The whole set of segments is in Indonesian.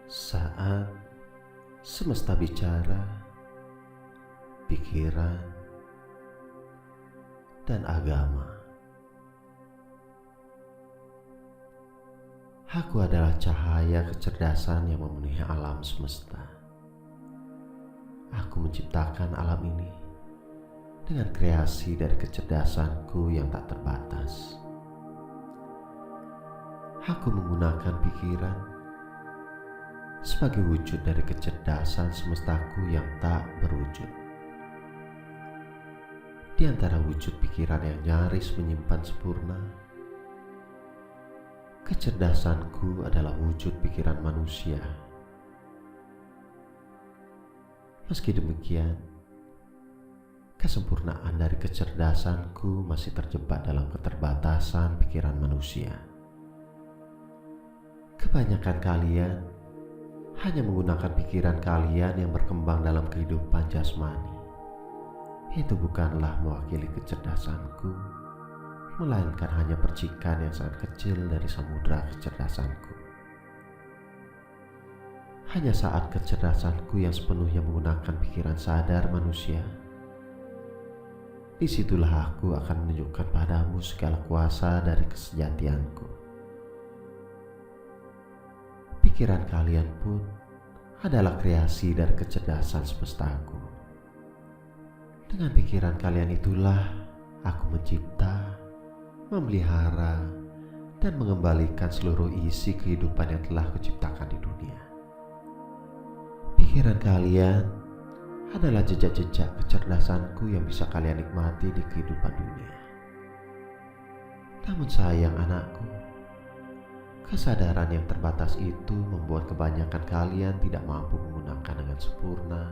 Saat semesta bicara, pikiran, dan agama. Aku adalah cahaya kecerdasan yang memenuhi alam semesta. Aku menciptakan alam ini dengan kreasi dari kecerdasanku yang tak terbatas. Aku menggunakan pikiran sebagai wujud dari kecerdasan semestaku yang tak berwujud. Di antara wujud pikiran yang nyaris menyimpan sempurna, kecerdasanku adalah wujud pikiran manusia. Meski demikian, kesempurnaan dari kecerdasanku masih terjebak dalam keterbatasan pikiran manusia. Kebanyakan kalian hanya menggunakan pikiran kalian yang berkembang dalam kehidupan jasmani. Itu bukanlah mewakili kecerdasanku, melainkan hanya percikan yang sangat kecil dari samudera kecerdasanku. Hanya saat kecerdasanku yang sepenuhnya menggunakan pikiran sadar manusia, disitulah aku akan menunjukkan padamu segala kuasa dari kesejatianku. Pikiran kalian pun adalah kreasi dari kecerdasan semestaku. Dengan pikiran kalian itulah aku mencipta, memelihara, dan mengembalikan seluruh isi kehidupan yang telah kuciptakan di dunia. Pikiran kalian adalah jejak-jejak kecerdasanku yang bisa kalian nikmati di kehidupan dunia. Namun sayang anakku, kesadaran yang terbatas itu membuat kebanyakan kalian tidak mampu menggunakan dengan sempurna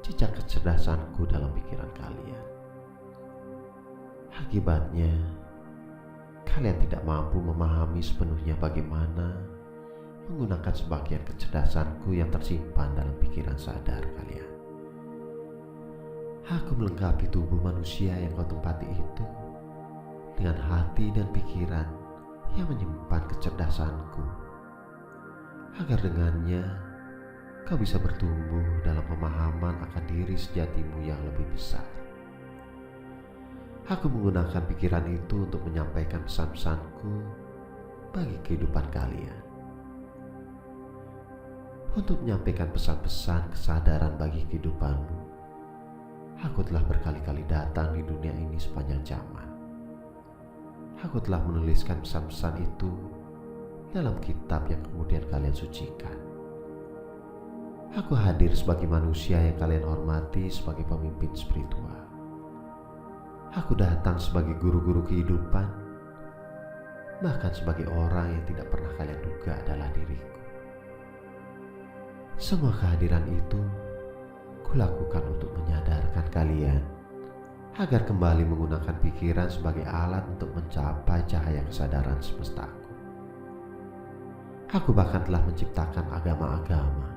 jejak kecerdasanku dalam pikiran kalian. Akibatnya, kalian tidak mampu memahami sepenuhnya bagaimana menggunakan sebagian kecerdasanku yang tersimpan dalam pikiran sadar kalian. Aku melengkapi tubuh manusia yang kau tempati itu dengan hati dan pikiran yang menyimpan kecerdasanku, agar dengannya kau bisa bertumbuh dalam pemahaman akan diri sejatimu yang lebih besar. Aku menggunakan pikiran itu untuk menyampaikan pesan-pesanku bagi kehidupan kalian. Untuk menyampaikan pesan-pesan kesadaran bagi kehidupanmu, aku telah berkali-kali datang di dunia ini sepanjang zaman. Aku telah menuliskan pesan-pesan itu dalam kitab yang kemudian kalian sucikan. Aku hadir sebagai manusia yang kalian hormati sebagai pemimpin spiritual. Aku datang sebagai guru-guru kehidupan, bahkan sebagai orang yang tidak pernah kalian duga adalah diriku. Semua kehadiran itu kulakukan untuk menyadarkan kalian agar kembali menggunakan pikiran sebagai alat untuk mencapai cahaya kesadaran semestaku. Aku bahkan telah menciptakan agama-agama,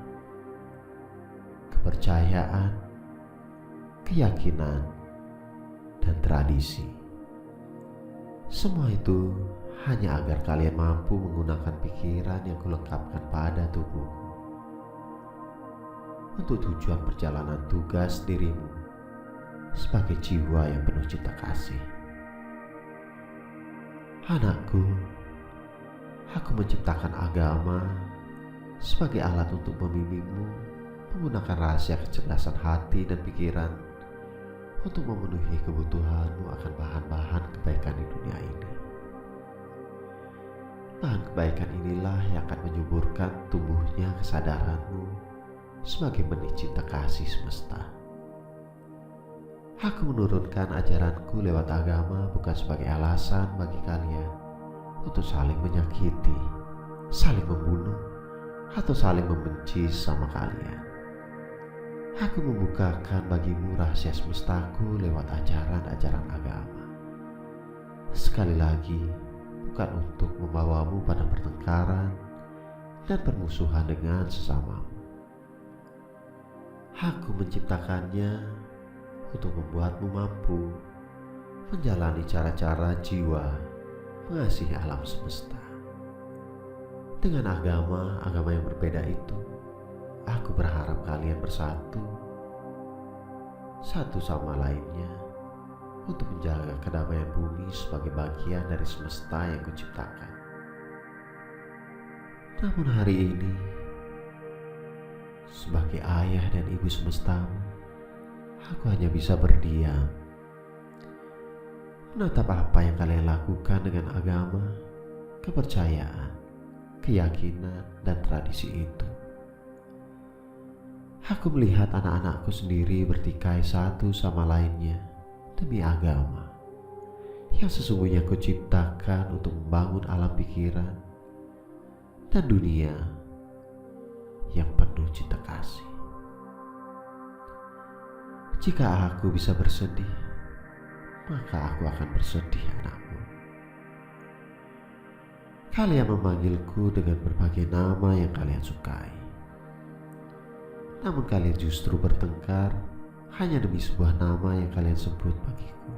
kepercayaan, keyakinan, dan tradisi. Semua itu hanya agar kalian mampu menggunakan pikiran yang kulengkapkan pada tubuhmu untuk tujuan perjalanan tugas dirimu sebagai jiwa yang penuh cinta kasih. Anakku, aku menciptakan agama sebagai alat untuk membimbingmu menggunakan rahasia kecerdasan hati dan pikiran untuk memenuhi kebutuhanmu akan bahan-bahan kebaikan di dunia ini. Bahan kebaikan inilah yang akan menyuburkan tumbuhnya kesadaranmu sebagai benih cinta kasih semesta. Aku menurunkan ajaranku lewat agama bukan sebagai alasan bagi kalian untuk saling menyakiti, saling membunuh, atau saling membenci sama kalian. Aku membukakan bagimu rahasia semestaku lewat ajaran-ajaran agama. Sekali lagi, bukan untuk membawamu pada pertengkaran dan permusuhan dengan sesamamu. Aku menciptakannya untuk membuatmu mampu menjalani cara-cara jiwa mengasihi alam semesta. Dengan agama yang berbeda itu, aku berharap kalian bersatu satu sama lainnya untuk menjaga kedamaian bumi sebagai bagian dari semesta yang kuciptakan. Namun hari ini, sebagai ayah dan ibu semestamu, aku hanya bisa berdiam, menatap apa yang kalian lakukan dengan agama, kepercayaan, keyakinan, dan tradisi itu. Aku melihat anak-anakku sendiri bertikai satu sama lainnya demi agama yang sesungguhnya kuciptakan untuk membangun alam pikiran dan dunia yang penuh cinta kasih. Jika aku bisa bersedih, maka aku akan bersedih, anakku. Kalian memanggilku dengan berbagai nama yang kalian sukai. Namun kalian justru bertengkar hanya demi sebuah nama yang kalian sebut bagiku.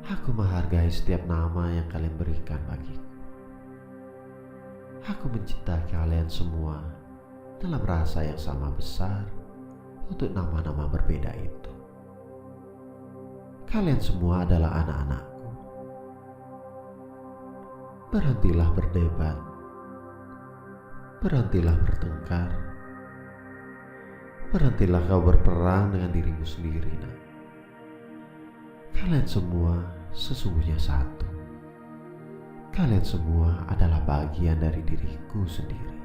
Aku menghargai setiap nama yang kalian berikan bagiku. Aku mencintai kalian semua dalam rasa yang sama besar untuk nama-nama berbeda itu. Kalian semua adalah anak-anakku. Berhentilah berdebat. Berhentilah bertengkar. Berhentilah kau berperang dengan dirimu sendiri, nak. Kalian semua sesungguhnya satu. Kalian semua adalah bagian dari diriku sendiri.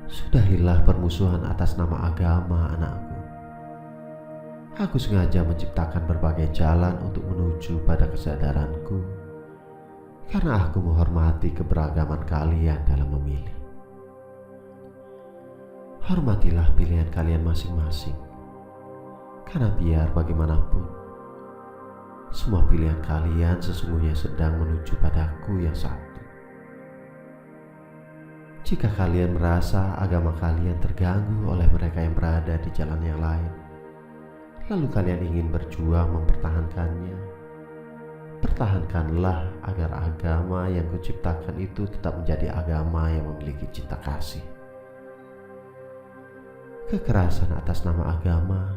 Sudahilah permusuhan atas nama agama, anakku. Aku sengaja menciptakan berbagai jalan untuk menuju pada kesadaranku, karena aku menghormati keberagaman kalian dalam memilih. Hormatilah pilihan kalian masing-masing, karena biar bagaimanapun, semua pilihan kalian sesungguhnya sedang menuju padaku yang satu. Jika kalian merasa agama kalian terganggu oleh mereka yang berada di jalan yang lain, lalu kalian ingin berjuang mempertahankannya, pertahankanlah agar agama yang kuciptakan itu tetap menjadi agama yang memiliki cinta kasih. Kekerasan atas nama agama,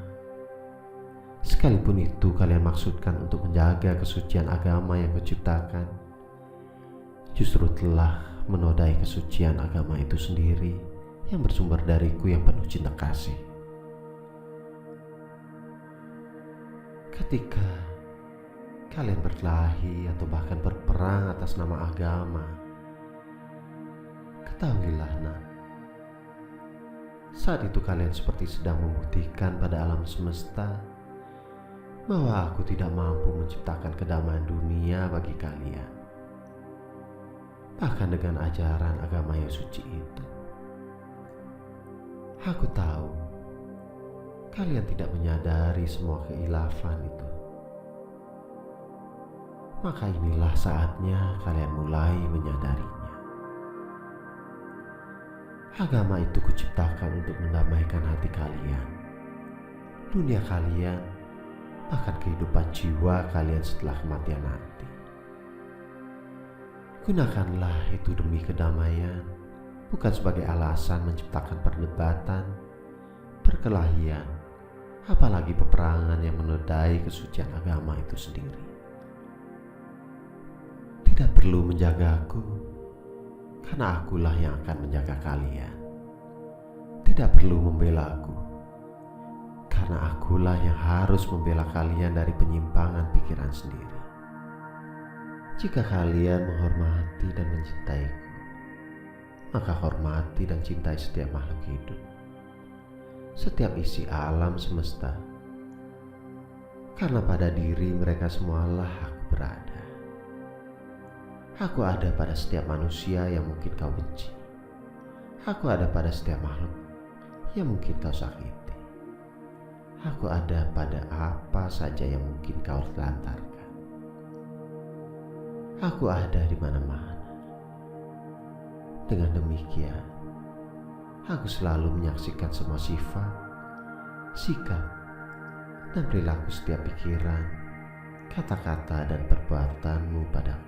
sekalipun itu kalian maksudkan untuk menjaga kesucian agama yang kuciptakan, justru telah menodai kesucian agama itu sendiri yang bersumber dariku yang penuh cinta kasih. Ketika kalian berkelahi atau bahkan berperang atas nama agama, ketahuilah, nak, saat itu kalian seperti sedang membuktikan pada alam semesta bahwa aku tidak mampu menciptakan kedamaian dunia bagi kalian. Bahkan dengan ajaran agama yang suci itu, aku tahu kalian tidak menyadari semua keilafan itu. Maka inilah saatnya kalian mulai menyadarinya. Agama itu kuciptakan untuk mendamaikan hati kalian, dunia kalian, bahkan kehidupan jiwa kalian setelah kematian nanti. Gunakanlah itu demi kedamaian, bukan sebagai alasan menciptakan perdebatan, perkelahian, apalagi peperangan yang menodai kesucian agama itu sendiri. Tidak perlu menjagaku, karena akulah yang akan menjaga kalian. Tidak perlu membela aku, karena akulah yang harus membela kalian dari penyimpangan pikiran sendiri. Jika kalian menghormati dan mencintaiku, maka hormati dan cintai setiap makhluk hidup, setiap isi alam semesta, karena pada diri mereka semualah aku berada. Aku ada pada setiap manusia yang mungkin kau benci. Aku ada pada setiap makhluk yang mungkin kau sakiti. Aku ada pada apa saja yang mungkin kau telantarkan. Aku ada di mana-mana. Dengan demikian, aku selalu menyaksikan semua sifat, sikap, dan perilaku setiap pikiran, kata-kata, dan perbuatanmu padaku.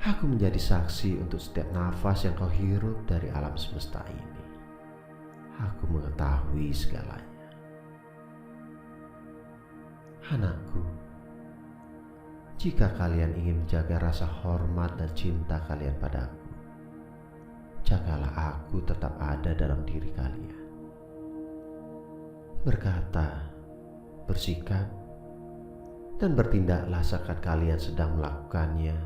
Aku menjadi saksi untuk setiap nafas yang kau hirup dari alam semesta ini. Aku mengetahui segalanya. Anakku, jika kalian ingin menjaga rasa hormat dan cinta kalian padaku, jagalah aku tetap ada dalam diri kalian. Berkata, bersikap, dan bertindaklah seakan kalian sedang melakukannya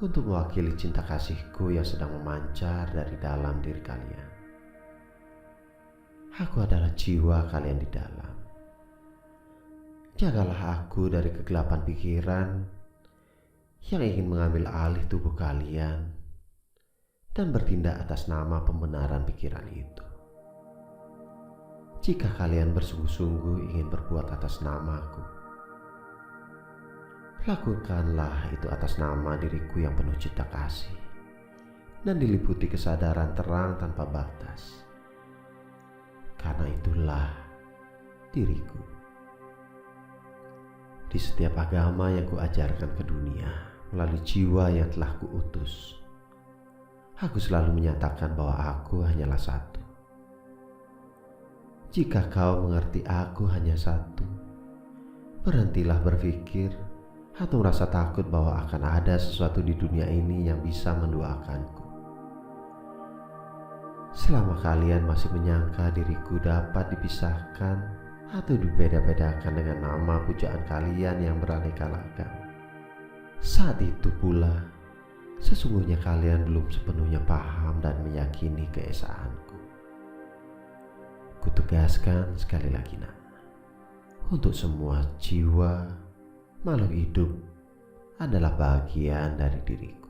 untuk mewakili cinta kasihku yang sedang memancar dari dalam diri kalian. Aku adalah jiwa kalian di dalam. Jagalah aku dari kegelapan pikiran yang ingin mengambil alih tubuh kalian dan bertindak atas nama pembenaran pikiran itu. Jika kalian bersungguh-sungguh ingin berbuat atas namaku, lakukanlah itu atas nama diriku yang penuh cinta kasih dan diliputi kesadaran terang tanpa batas. Karena itulah diriku. Di setiap agama yang kuajarkan ke dunia melalui jiwa yang telah kuutus, aku selalu menyatakan bahwa aku hanyalah satu. Jika kau mengerti aku hanya satu, berhentilah berpikir atau merasa takut bahwa akan ada sesuatu di dunia ini yang bisa menduakanku. Selama kalian masih menyangka diriku dapat dipisahkan atau dibeda-bedakan dengan nama pujaan kalian yang beraneka ragam, saat itu pula sesungguhnya kalian belum sepenuhnya paham dan meyakini keesaanku. Kutegaskan sekali lagi, nak, untuk semua jiwa makhluk hidup adalah bagian dari diriku.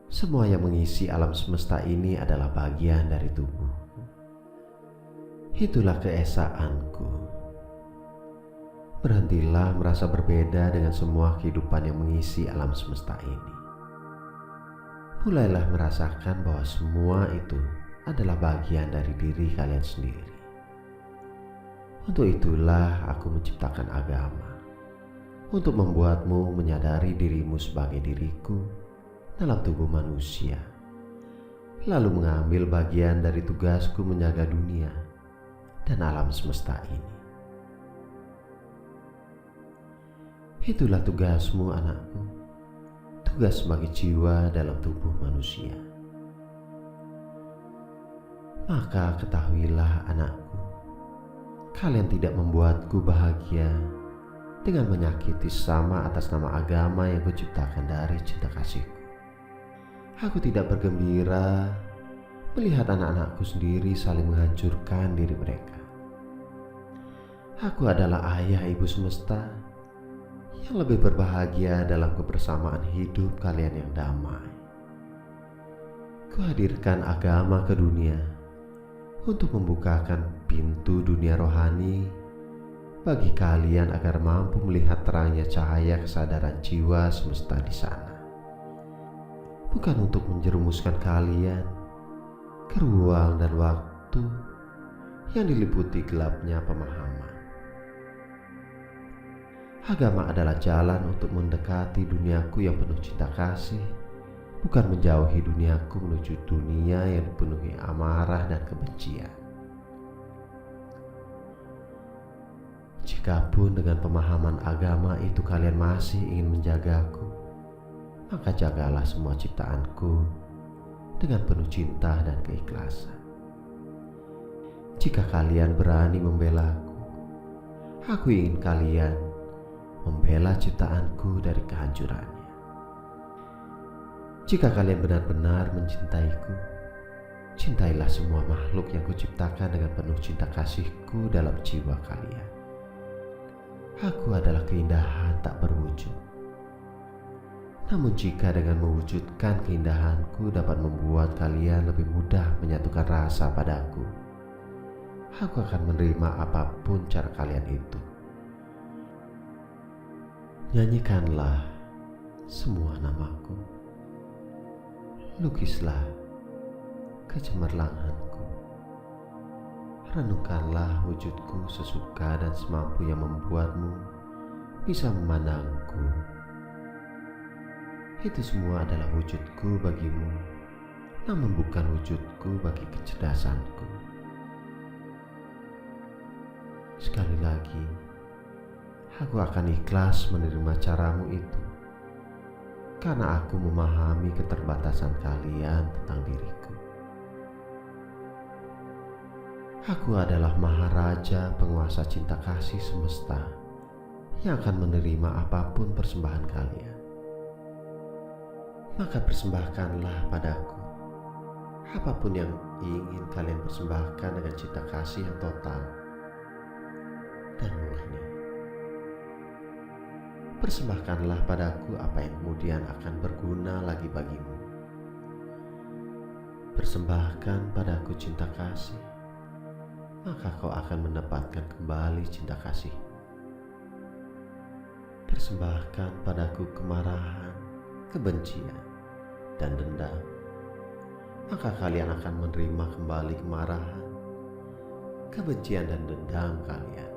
Semua yang mengisi alam semesta ini adalah bagian dari tubuhku. Itulah keesaanku. Berhentilah merasa berbeda dengan semua kehidupan yang mengisi alam semesta ini. Mulailah merasakan bahwa semua itu adalah bagian dari diri kalian sendiri. Untuk itulah aku menciptakan agama, untuk membuatmu menyadari dirimu sebagai diriku dalam tubuh manusia, lalu mengambil bagian dari tugasku menjaga dunia dan alam semesta ini. Itulah tugasmu, anakku, tugas sebagai jiwa dalam tubuh manusia. Maka ketahuilah, anakku, kalian tidak membuatku bahagia dengan menyakiti sesama atas nama agama yang kuciptakan dari cinta kasihku. Aku tidak bergembira melihat anak-anakku sendiri saling menghancurkan diri mereka. Aku adalah ayah ibu semesta yang lebih berbahagia dalam kebersamaan hidup kalian yang damai. Kuhadirkan agama ke dunia untuk membukakan pintu dunia rohani bagi kalian agar mampu melihat terangnya cahaya kesadaran jiwa semesta di sana. Bukan untuk menjerumuskan kalian ke ruang dan waktu yang diliputi gelapnya pemahaman. Agama adalah jalan untuk mendekati duniaku yang penuh cinta kasih, bukan menjauhi duniaku menuju dunia yang dipenuhi amarah dan kebencian. Jikapun dengan pemahaman agama itu kalian masih ingin menjagaku, maka jagalah semua ciptaanku dengan penuh cinta dan keikhlasan. Jika kalian berani membelaku, aku ingin kalian membela ciptaanku dari kehancurannya. Jika kalian benar-benar mencintaiku, cintailah semua makhluk yang kuciptakan dengan penuh cinta kasihku dalam jiwa kalian. Aku adalah keindahan tak berwujud. Namun jika dengan mewujudkan keindahanku dapat membuat kalian lebih mudah menyatukan rasa padaku, aku akan menerima apapun cara kalian itu. Nyanyikanlah semua namaku. Lukislah kecemerlanganku. Renungkanlah wujudku sesuka dan semampu yang membuatmu bisa memandangku. Itu semua adalah wujudku bagimu, namun bukan wujudku bagi kecerdasanku. Sekali lagi, aku akan ikhlas menerima caramu itu, karena aku memahami keterbatasan kalian tentang diriku. Aku adalah Maharaja penguasa cinta kasih semesta yang akan menerima apapun persembahan kalian. Maka persembahkanlah padaku apapun yang ingin kalian persembahkan dengan cinta kasih yang total dan murni. Persembahkanlah padaku apa yang kemudian akan berguna lagi bagimu. Persembahkan padaku cinta kasih, maka kau akan mendapatkan kembali cinta kasih. Persembahkan padaku kemarahan, kebencian, dan dendam, maka kalian akan menerima kembali kemarahan, kebencian, dan dendam kalian.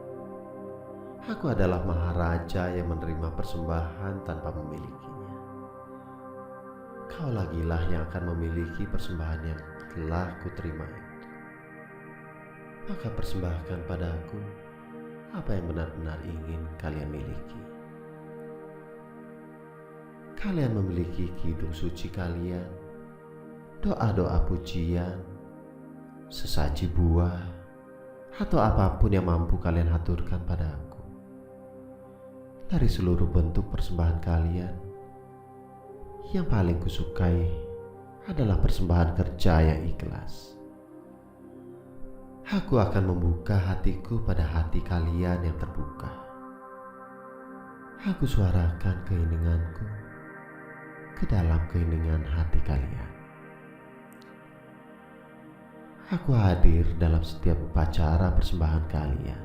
Aku adalah Maharaja yang menerima persembahan tanpa memilikinya. Kau lagilah yang akan memiliki persembahan yang telah kuterima itu. Maka persembahkan padaku apa yang benar-benar ingin kalian miliki. Kalian memiliki kidung suci kalian, doa-doa pujian, sesaji buah, atau apapun yang mampu kalian haturkan padaku. Dari seluruh bentuk persembahan kalian, yang paling kusukai adalah persembahan kerja yang ikhlas. Aku akan membuka hatiku pada hati kalian yang terbuka. Aku suarakan keinginanku ke dalam keinginan hati kalian. Aku hadir dalam setiap upacara persembahan kalian.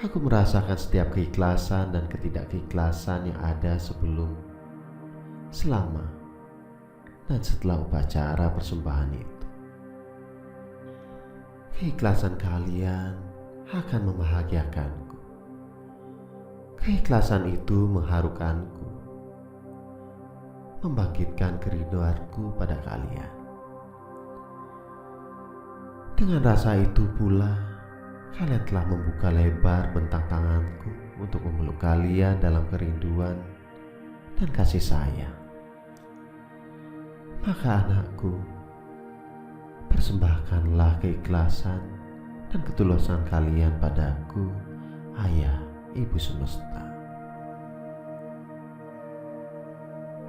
Aku merasakan setiap keikhlasan dan ketidakkeikhlasan yang ada sebelum, selama, dan setelah upacara persembahan itu. Keikhlasan kalian akan membahagiakanku. Keikhlasan itu mengharukanku, membangkitkan kerinduanku pada kalian. Dengan rasa itu pula, kalian telah membuka lebar bentang tanganku untuk memeluk kalian dalam kerinduan dan kasih sayang. Maka anakku, persembahkanlah keikhlasan dan ketulusan kalian padaku, Ayah, Ibu Semesta.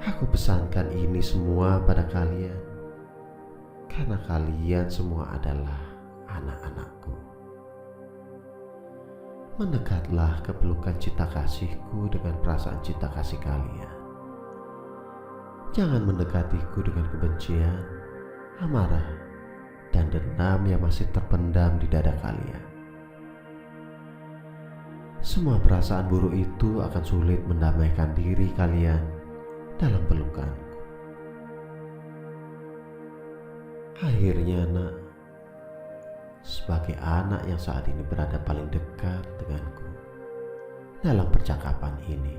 Aku pesankan ini semua pada kalian, karena kalian semua adalah anak-anakku. Mendekatlah ke pelukan cinta kasihku dengan perasaan cinta kasih kalian. Jangan mendekatiku dengan kebencian, amarah, dan dendam yang masih terpendam di dada kalian. Semua perasaan buruk itu akan sulit mendamaikan diri kalian dalam pelukanku. Akhirnya, nak, sebagai anak yang saat ini berada paling dekat denganku dalam percakapan ini,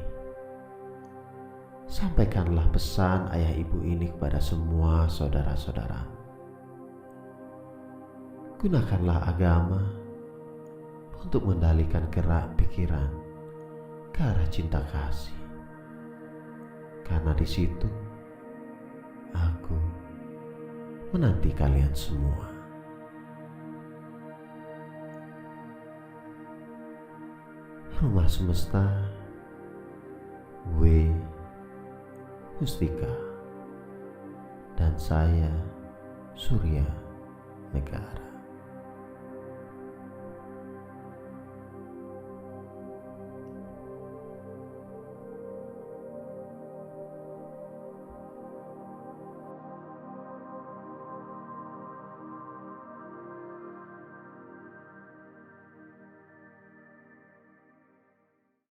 sampaikanlah pesan ayah ibu ini kepada semua saudara-saudara. Gunakanlah agama untuk mengendalikan gerak pikiran ke arah cinta kasih, karena di situ aku menanti kalian semua. Rumah Semesta, W. Mustika, dan saya, Surya Negara.